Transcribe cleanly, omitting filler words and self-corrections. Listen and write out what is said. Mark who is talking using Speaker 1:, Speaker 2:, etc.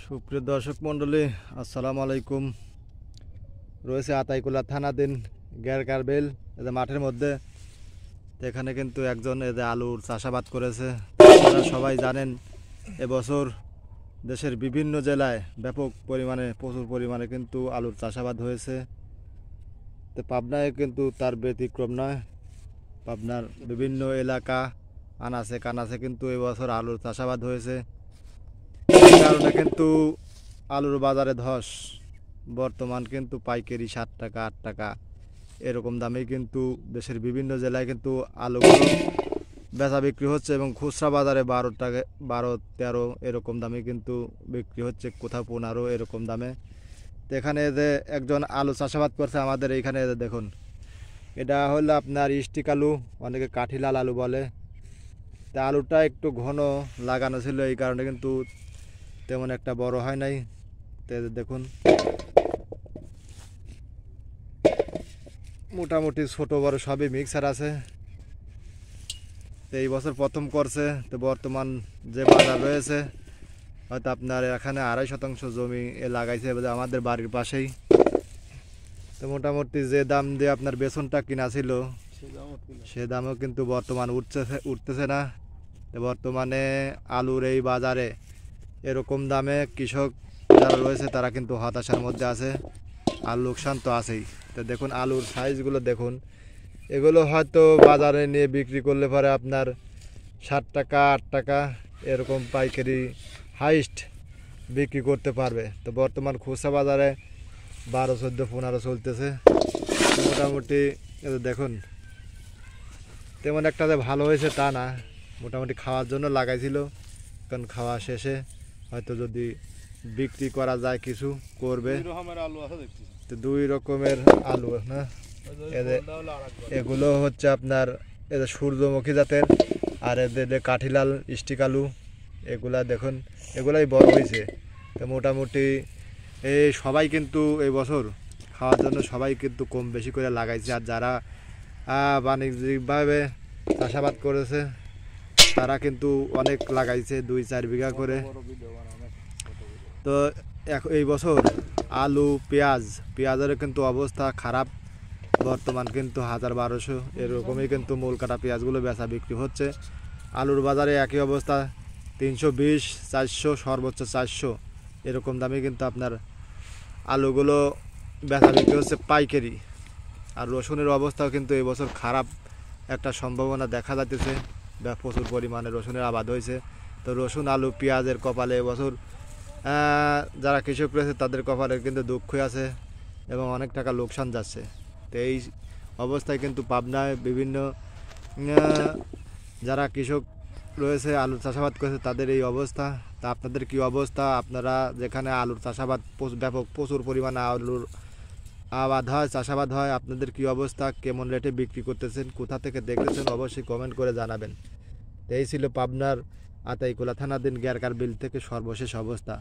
Speaker 1: সুপ্রিয় দর্শক মণ্ডলী, আসসালামু আলাইকুম। রয়েছে আতাইকুলা থানাধীন গেরকারবেল এদের মাঠের মধ্যে। তো এখানে কিন্তু একজন এদের আলুর চাষাবাদ করেছে। আপনারা সবাই জানেন এবছর দেশের বিভিন্ন জেলায় ব্যাপক পরিমাণে প্রচুর পরিমাণে কিন্তু আলুর চাষাবাদ হয়েছে। তো পাবনায় কিন্তু তার ব্যতিক্রম নয়। পাবনার বিভিন্ন এলাকা আনাচে কানাচে কিন্তু এবছর আলুর চাষাবাদ হয়েছে। এই কারণে কিন্তু আলুর বাজারে ধস। বর্তমান কিন্তু পাইকারি 7 টাকা 8 টাকা এরকম দামে কিন্তু দেশের বিভিন্ন জেলায় কিন্তু আলুগুলো বেচা বিক্রি হচ্ছে এবং খুচরা বাজারে 12 টাকা 12-13 এরকম দামে কিন্তু বিক্রি হচ্ছে, কোথাও 15 এরকম দামে। তো এখানে যে একজন আলু চাষাবাদ করছে আমাদের এইখানে দেখুন, এটা হলো আপনার স্টিক আলু, অনেকে কাঠিলাল আলু বলে। তা আলুটা একটু ঘন লাগানো ছিল, এই কারণে কিন্তু তেমন একটা বড় হয় নাই। তো দেখুন মোটামুটি ছোট বড় সবই মিক্সার আছে। তো এই বছর প্রথম করছে। তো বর্তমান যে বাজার রয়েছে হয়তো আপনার এখানে 2.5 শতাংশ জমি লাগাইছে আমাদের বাড়ির পাশেই। তো মোটামুটি যে দাম দিয়ে আপনার বেসনটা কিনা ছিল সে দামও কিন্তু বর্তমান উঠতেছে না। তো বর্তমানে আলুর এই বাজারে এরকম দামে কৃষক যারা রয়েছে তারা কিন্তু হতাশার মধ্যে আছে, আর লোকসান তো আছেই। তো দেখুন আলুর সাইজগুলো দেখুন, এগুলো হয়তো বাজারে নিয়ে বিক্রি করলে পরে আপনার 7 টাকা 8 টাকা এরকম পাইকারি হাইস্ট বিক্রি করতে পারবে। তো বর্তমান খুচরা বাজারে 12, 14, 15 চলতেছে। মোটামুটি দেখুন তেমন একটা যে ভালো হয়েছে তা না, মোটামুটি খাওয়ার জন্য লাগাইছিল। কারণ খাওয়া শেষে হয়তো যদি বিক্রি করা যায় কিছু করবে। তো 2 রকমের আলু না, এগুলো হচ্ছে আপনার এদের সূর্যমুখী জাতের, আর এদের কাঠিলাল স্টিক আলু। এগুলা দেখুন এগুলাই বড় হয়েছে। তো মোটামুটি এই সবাই কিন্তু এই বছর খাওয়ার জন্য সবাই কিন্তু কম বেশি করে লাগাইছে। আর যারা বাণিজ্যিকভাবে চাষাবাদ করেছে তারা কিন্তু অনেক লাগাইছে, 2-4 বিঘা করে। তো এই বছর আলু পেঁয়াজের কিন্তু অবস্থা খারাপ। বর্তমান কিন্তু 1000-1200 এরকমই কিন্তু মূল কাটা পেঁয়াজগুলো বেচা বিক্রি হচ্ছে। আলুর বাজারে একই অবস্থা, 320, 400, সর্বোচ্চ 400 এরকম দামে কিন্তু আপনার আলুগুলো বেচা বিক্রি হচ্ছে পাইকারি। আর রসুনের অবস্থাও কিন্তু এই বছর খারাপ একটা সম্ভাবনা দেখা যাচ্ছে। প্রচুর পরিমাণে রসুনের আবাদ হয়েছে। তো রসুন আলু পেঁয়াজের কপালে এবছর যারা কৃষক রয়েছে তাদের কপালে কিন্তু দুঃখই আছে এবং অনেক টাকা লোকসান যাচ্ছে। তো এই অবস্থায় কিন্তু পাবনায় বিভিন্ন যারা কৃষক রয়েছে আলুর চাষাবাদ করেছে তাদের এই অবস্থা। তা আপনাদের কি অবস্থা? আপনারা যেখানে আলুর চাষাবাদ ব্যাপক প্রচুর পরিমাণে আলুর আবাদ হয়, চাষাবাদ হয়, আপনাদের কি অবস্থা? কেমন রেটে বিক্রি করতেছেন? কোথা থেকে দেখতেছেন? অবশ্যই কমেন্ট করে জানাবেন। এই ছিল পাবনার আতাইকুলা থানাধীন গেরকারবিল থেকে সর্বশেষ অবস্থা।